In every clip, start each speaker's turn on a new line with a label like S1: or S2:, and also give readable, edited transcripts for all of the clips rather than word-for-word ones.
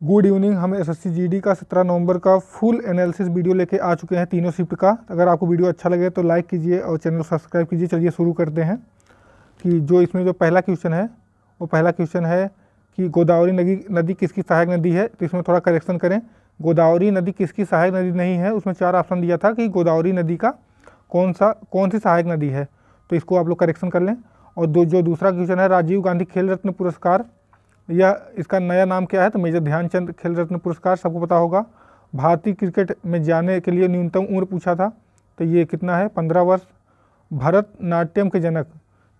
S1: Good evening. हम SSC GD का 17 नवंबर का फुल एनालिसिस वीडियो लेके आ चुके हैं तीनों शिफ्ट का। अगर आपको वीडियो अच्छा लगे तो लाइक कीजिए और चैनल सब्सक्राइब कीजिए। चलिए शुरू करते हैं कि जो इसमें जो पहला क्वेश्चन है वो पहला क्वेश्चन है कि गोदावरी नदी किसकी सहायक नदी है। तो इसमें थोड़ा करेक्शन करें, गोदावरी नदी किसकी सहायक नदी नहीं है। उसमें 4 ऑप्शन दिया था कि गोदावरी नदी का कौन सी सहायक नदी है, तो इसको आप लोग करेक्शन कर लें। और जो दूसरा क्वेश्चन है राजीव गांधी खेल रत्न पुरस्कार, यह इसका नया नाम क्या है, तो मेजर ध्यानचंद खेल रत्न पुरस्कार सबको पता होगा। भारतीय क्रिकेट में जाने के लिए न्यूनतम उम्र पूछा था, तो ये कितना है, 15 वर्ष। भरतनाट्यम के जनक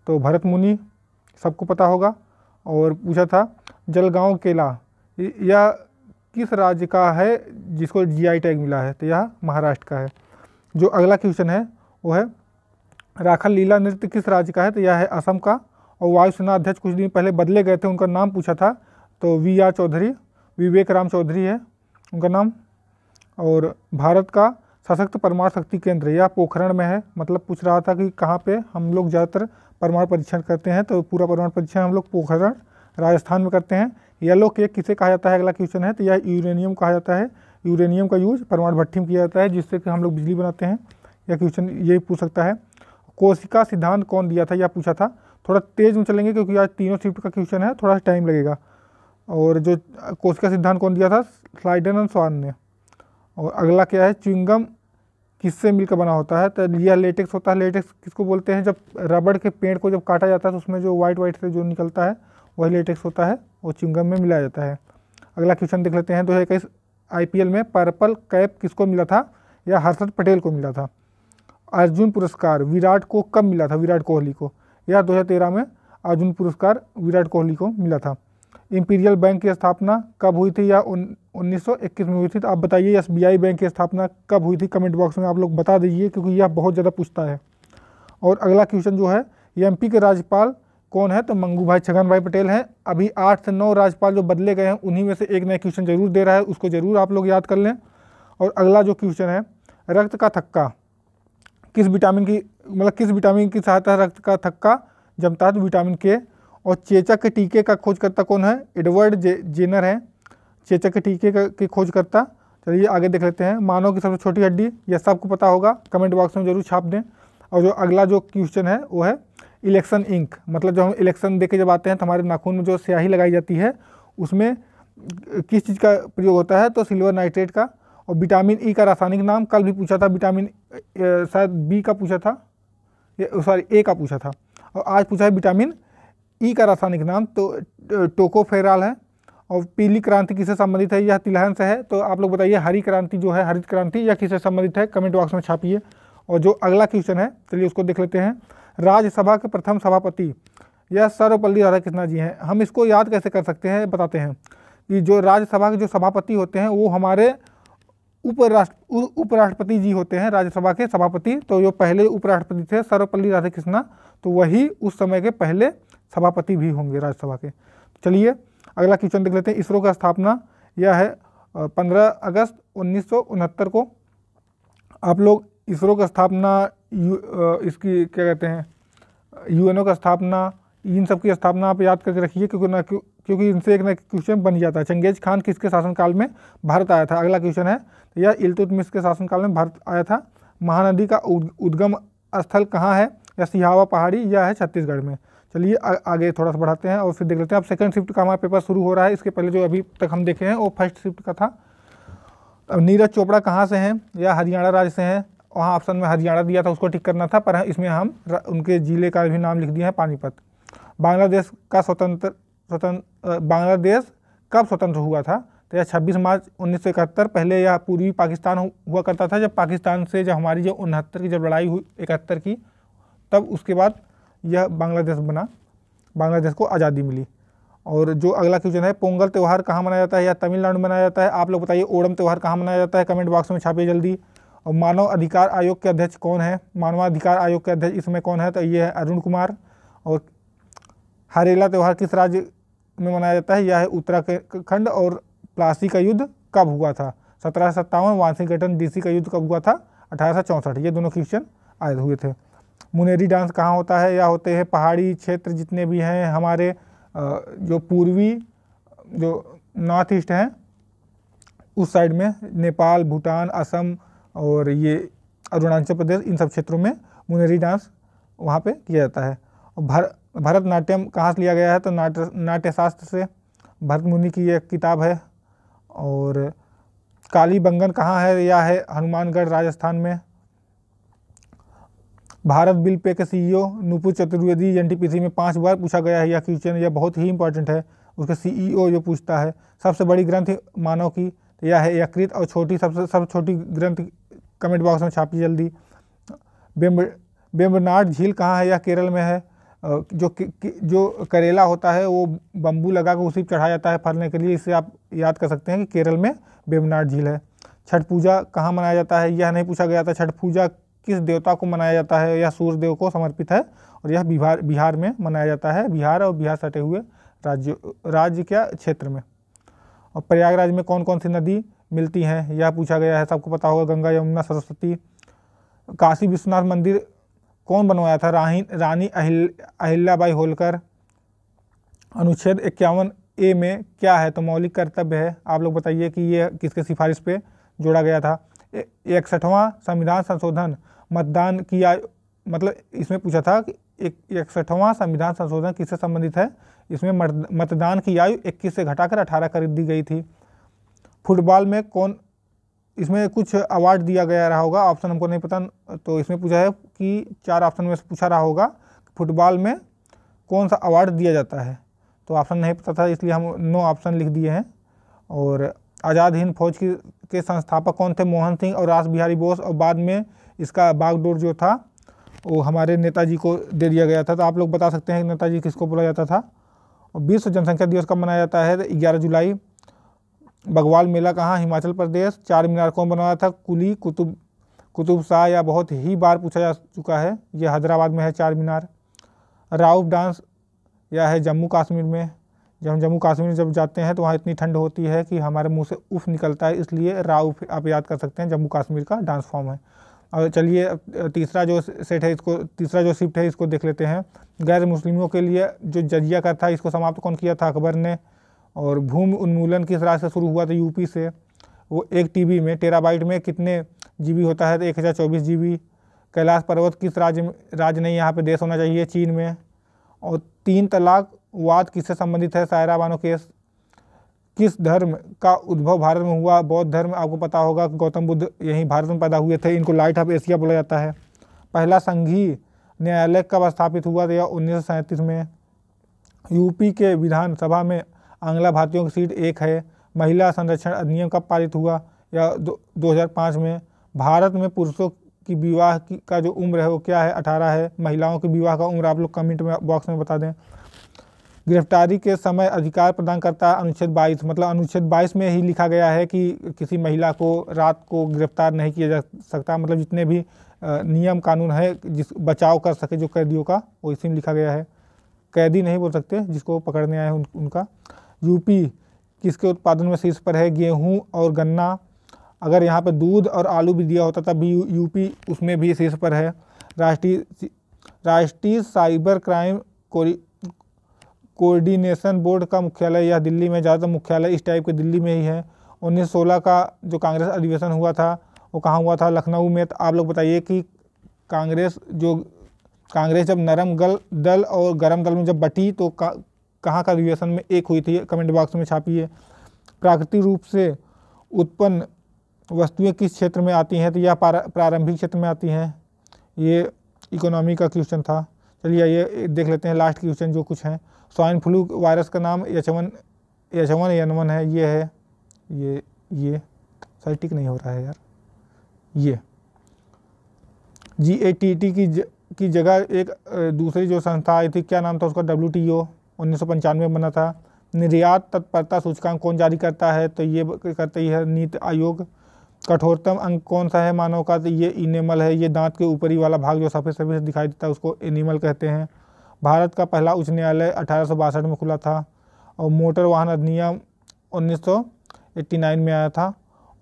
S1: तो भरत मुनि सबको पता होगा। और पूछा था जलगांव केला यह किस राज्य का है जिसको जीआई टैग मिला है, तो यह महाराष्ट्र का है। जो अगला क्वेश्चन है वो है राखल लीला नृत्य किस राज्य का है, तो यह है असम का। और वायुसेना अध्यक्ष कुछ दिन पहले बदले गए थे, उनका नाम पूछा था, तो वी.आर. चौधरी, विवेक राम चौधरी है उनका नाम। और भारत का सशक्त परमाणु शक्ति केंद्र यह पोखरण में है। मतलब पूछ रहा था कि कहाँ पे हम लोग ज़्यादातर परमाणु परीक्षण करते हैं, तो पूरा परमाणु परीक्षण हम लोग पोखरण राजस्थान में करते हैं। येलो केक किसे कहा जाता है, अगला क्वेश्चन है, तो यह यूरेनियम कहा जाता है। यूरेनियम का यूज परमाणु भट्ठी में किया जाता है जिससे कि हम लोग बिजली बनाते हैं। यह क्वेश्चन यही पूछ सकता है। कोशिका सिद्धांत कौन दिया था, यह पूछा था। थोड़ा तेज में चलेंगे क्योंकि आज तीनों शिफ्ट का क्वेश्चन है, थोड़ा टाइम लगेगा। और जो कोशिका सिद्धांत कौन दिया था, स्लाइडन एंड स्वान ने। और अगला क्या है, च्युइंगम किससे मिलकर बना होता है, तो यह लेटेक्स होता है। लेटेक्स किसको बोलते हैं, जब रबड़ के पेड़ को जब काटा जाता है तो उसमें जो वाइट से जो निकलता है वही लेटेक्स होता है, वो च्युइंगम में मिलाया जाता है। अगला क्वेश्चन देख लेते हैं। 2021 IPL में पर्पल कैप किसको मिला था, यह हर्षद पटेल को मिला था। अर्जुन पुरस्कार विराट को कब मिला था, विराट कोहली को, यह 2013 में अर्जुन पुरस्कार विराट कोहली को मिला था। इंपीरियल बैंक की स्थापना कब हुई थी, या 1921 में हुई थी। तो आप बताइए SBI बैंक की स्थापना कब हुई थी, कमेंट बॉक्स में आप लोग बता दीजिए क्योंकि यह बहुत ज़्यादा पूछता है। और अगला क्वेश्चन जो है MP के राज्यपाल कौन है, तो मंगू भाई छगन भाई पटेल हैं। अभी 8 से 9 राज्यपाल जो बदले गए हैं उन्हीं में से एक नया क्वेश्चन जरूर दे रहा है, उसको जरूर आप लोग याद कर लें। और अगला जो क्वेश्चन है, रक्त का थक्का किस विटामिन की सहायता रक्त का थक्का जमता है, तो विटामिन के। और चेचक के टीके का खोजकर्ता कौन है, एडवर्ड जेनर है चेचक के टीके की खोजकर्ता। चलिए आगे देख लेते हैं। मानव की सबसे छोटी हड्डी, यह सबको पता होगा, कमेंट बॉक्स में जरूर छाप दें। और जो अगला जो क्वेश्चन है वो है इलेक्शन इंक, मतलब जब हम इलेक्शन दे के जब आते हैं तो हमारे नाखून में जो स्याही लगाई जाती है उसमें किस चीज़ का प्रयोग होता है, तो सिल्वर नाइट्रेट का। और विटामिन ई का रासायनिक नाम कल भी पूछा था, विटामिन शायद बी का पूछा था, सॉरी ए का पूछा था। और आज पूछा है विटामिन ई का रासायनिक नाम, तो टोकोफेराल है। और पीली क्रांति किससे संबंधित है, यह तिलहन से है। तो आप लोग बताइए हरी क्रांति जो है, हरित क्रांति, यह किससे संबंधित है, कमेंट बॉक्स में छापिए। और जो अगला क्वेश्चन है चलिए उसको देख लेते हैं। राज्यसभा के प्रथम सभापति यह सर्वपल्ली राधाकृष्णन जी हैं। हम इसको याद कैसे कर सकते हैं, बताते हैं कि जो राज्यसभा के जो सभापति होते हैं वो हमारे उपराष्ट्रपति जी होते हैं, राज्यसभा के सभापति। तो जो पहले उपराष्ट्रपति थे सर्वपल्ली राधाकृष्णन, तो वही उस समय के पहले सभापति भी होंगे राज्यसभा के। चलिए अगला क्वेश्चन देख लेते हैं। इसरो का स्थापना यह है 15 अगस्त 1969 को। आप लोग इसरो का स्थापना इसकी क्या कहते हैं, UNO का स्थापना, इन सब की स्थापना आप याद करके रखिए क्योंकि इनसे एक ना क्वेश्चन बन जाता है। चंगेज खान किसके शासनकाल में भारत आया था, अगला क्वेश्चन है। यह इल्तुतमिश के शासनकाल में भारत आया था। महानदी का उद्गम स्थल कहाँ है, या सिहावा पहाड़ी, यह है छत्तीसगढ़ में। चलिए आगे थोड़ा सा बढ़ाते हैं और फिर देख लेते हैं। अब सेकंड शिफ्ट का हमारा पेपर शुरू हो रहा है। इसके पहले जो अभी तक हम देखे हैं वो फर्स्ट शिफ्ट का था। अब नीरज चोपड़ा कहाँ से हैं, या हरियाणा राज्य से हैं। वहाँ ऑप्शन में हरियाणा दिया था, उसको टिक करना था, पर इसमें हम उनके जिले का भी नाम लिख दिया है, पानीपत। बांग्लादेश कब स्वतंत्र हुआ था, तो यह 26 मार्च 1971। पहले यह पूर्वी पाकिस्तान हुआ करता था। जब पाकिस्तान से जब हमारी जो 69 की जब लड़ाई हुई 71 की, तब उसके बाद यह बांग्लादेश बना, बांग्लादेश को आज़ादी मिली। और जो अगला क्वेश्चन है, पोंगल त्यौहार कहाँ मनाया जाता है, या तमिलनाडु में मनाया जाता है। आप लोग बताइए ओणम त्यौहार कहाँ मनाया जाता है, कमेंट बॉक्स में छापिए जल्दी। और मानव अधिकार आयोग के अध्यक्ष कौन है, मानवाधिकार आयोग के अध्यक्ष इसमें कौन है, तो ये है अरुण कुमार। और हरेला त्यौहार किस राज्य में मनाया जाता है, यह है उत्तराखंड। और प्लासी का युद्ध कब हुआ था, 1757। वाशिंगटन DC का युद्ध कब हुआ था, 1864। ये दोनों क्वेश्चन आए हुए थे। मुनेरी डांस कहाँ होता है, या होते हैं पहाड़ी क्षेत्र जितने भी हैं हमारे जो पूर्वी जो नॉर्थ ईस्ट हैं उस साइड में नेपाल, भूटान, असम और ये अरुणाचल प्रदेश, इन सब क्षेत्रों में मुनेरी डांस वहाँ पे किया जाता है। और भरतनाट्यम कहाँ से लिया गया है, तो नाट्यशास्त्र से, भरत मुनि की एक किताब है। और कालीबंगन कहाँ है, यह है हनुमानगढ़ राजस्थान में। भारत बिल पे के सीईओ नुपुर चतुर्वेदी एनटीपीसी में 5 बार पूछा गया है यह क्वेश्चन, यह बहुत ही इंपॉर्टेंट है। उसके सीईओ जो पूछता है। सबसे बड़ी ग्रंथ मानव की, तो यह है यकृत। और सबसे छोटी ग्रंथ कमेंट बॉक्स में छापिए जल्दी। वेम्बनाड झील कहाँ है, यह केरल में है। जो करेला होता है वो बम्बू लगा कर उसी पर चढ़ाया जाता है फलने के लिए, इससे आप याद कर सकते हैं कि केरल में वेम्बनाड झील है। छठ पूजा कहाँ मनाया जाता है, यह नहीं पूछा गया था। छठ पूजा किस देवता को मनाया जाता है, यह सूर्य देव को समर्पित है और यह बिहार में मनाया जाता है। बिहार और बिहार सटे हुए राज्य क्या क्षेत्र में। और प्रयागराज में कौन कौन सी नदी मिलती हैं, यह पूछा गया है। सबको पता होगा, गंगा, यमुना, सरस्वती। काशी विश्वनाथ मंदिर कौन बनवाया था, रानी अहिल्याबाई होलकर। अनुच्छेद 51A में क्या है, तो मौलिक कर्तव्य है। आप लोग बताइए कि ये किसके सिफारिश पे जोड़ा गया था। 61वां संविधान संशोधन मतदान की आयु, मतलब इसमें पूछा था कि 61वां संविधान संशोधन किससे संबंधित है। इसमें मतदान की आयु 21 से घटाकर 18 कर दी गई थी। फुटबॉल में कौन, इसमें कुछ अवार्ड दिया गया रहा होगा, ऑप्शन हमको नहीं पता। तो इसमें पूछा है कि 4 ऑप्शन में से पूछा रहा होगा फुटबॉल में कौन सा अवार्ड दिया जाता है, तो ऑप्शन नहीं पता था, इसलिए हम 9 ऑप्शन लिख दिए हैं। और आज़ाद हिंद फौज के संस्थापक कौन थे, मोहन सिंह और रास बिहारी बोस। और बाद में इसका बागडोर जो था वो हमारे नेताजी को दे दिया गया था। तो आप लोग बता सकते हैं कि नेताजी किसको बोला जाता था। और विश्व जनसंख्या दिवस कब मनाया जाता है, 11 जुलाई। बगवाल मेला कहाँ, हिमाचल प्रदेश। 4 मीनार कौन बनवाया था, कुली कुतुब शाह, या बहुत ही बार पूछा जा चुका है, यह हैदराबाद में है 4 मीनार। राउफ डांस यह है जम्मू कश्मीर में। जब हम जम्मू कश्मीर जब जाते हैं तो वहाँ इतनी ठंड होती है कि हमारे मुंह से उफ निकलता है, इसलिए राउफ आप याद कर सकते हैं, जम्मू कश्मीर का डांस फॉर्म है। और चलिए तीसरा जो सेट है इसको, तीसरा जो शिफ्ट है इसको देख लेते हैं। गैर मुस्लिमों के लिए जो जजिया कर था, इसको समाप्त कौन किया था, अकबर ने। और भूमि उन्मूलन किस राज्य से शुरू हुआ था, यूपी से। वो 1 TB में, टेराबाइट में कितने GB होता है, तो 1024 GB। कैलाश पर्वत किस राज्य नहीं, यहाँ पे देश होना चाहिए, चीन में। और 3 तलाक वाद किससे संबंधित है, सायरा बानो केस। किस धर्म का उद्भव भारत में हुआ, बौद्ध धर्म। आपको पता होगा गौतम बुद्ध यहीं भारत में पैदा हुए थे, इनको लाइट ऑफ एशिया बोला जाता है। पहला संघीय न्यायालय कब स्थापित हुआ, तो 1937 में। यूपी के विधानसभा में आंग्ला भारतीयों की सीट 1 है। महिला संरक्षण अधिनियम कब पारित हुआ, या 2005 में। भारत में पुरुषों की विवाह का जो उम्र है वो क्या है, 18 है। महिलाओं की विवाह का उम्र आप लोग कमेंट बॉक्स में बता दें। गिरफ्तारी के समय अधिकार प्रदान करता है अनुच्छेद 22, मतलब अनुच्छेद 22 में ही लिखा गया है कि किसी महिला को रात को गिरफ्तार नहीं किया जा सकता। मतलब जितने भी नियम कानून है जिस बचाव कर सके जो कैदियों का, वो इसी में लिखा गया है। कैदी नहीं बोल सकते जिसको पकड़ने आए हैं उनका। यूपी किसके उत्पादन में शीर्ष पर है, गेहूँ और गन्ना। अगर यहाँ पे दूध और आलू भी दिया होता तब भी यूपी उसमें भी शीर्ष पर है। राष्ट्रीय साइबर क्राइम कोऑर्डिनेशन बोर्ड का मुख्यालय यह दिल्ली में, ज़्यादातर मुख्यालय इस टाइप के दिल्ली में ही है। 1916 का जो कांग्रेस अधिवेशन हुआ था वो कहाँ हुआ था, लखनऊ में। तो आप लोग बताइए कि कांग्रेस जब नरम दल और गरम दल में जब बटी तो कहाँ का अधिवेशन में एक हुई थी, कमेंट बॉक्स में छापिए। प्राकृतिक रूप से उत्पन्न वस्तुएं किस क्षेत्र में आती हैं, तो यह प्रारंभिक क्षेत्र में आती हैं। ये इकोनॉमी का क्वेश्चन था। चलिए ये देख लेते हैं लास्ट क्वेश्चन जो कुछ हैं। स्वाइन फ्लू वायरस का नाम H1N1 है, ये है ये सही टिक नहीं हो रहा है यार। ये GATT की जगह एक दूसरी जो संस्था आई थी, क्या नाम था उसका, WTO 1995 में बना था। निर्यात तत्परता सूचकांक कौन जारी करता है, तो ये करता ही है नीति आयोग। कठोरतम अंग कौन सा है मानव का, तो ये इनेमल है। ये दांत के ऊपरी वाला भाग जो सफ़ेद सफ़ेद दिखाई देता है उसको एनिमल कहते हैं। भारत का पहला उच्च न्यायालय 1862 में खुला था। और मोटर वाहन अधिनियम 1989 में आया था।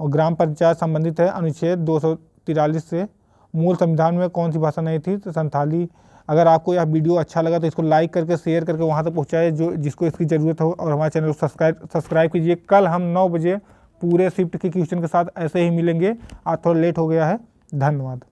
S1: और ग्राम पंचायत संबंधित है अनुच्छेद 243 से। मूल संविधान में कौन सी भाषा नहीं थी, तो संथाली। अगर आपको यह वीडियो अच्छा लगा तो इसको लाइक करके शेयर करके वहाँ तक पहुँचाए जिसको इसकी ज़रूरत हो। और हमारे चैनल को सब्सक्राइब कीजिए। कल हम 9 बजे पूरे शिफ्ट के क्वेश्चन के साथ ऐसे ही मिलेंगे। आज थोड़ा लेट हो गया है। धन्यवाद।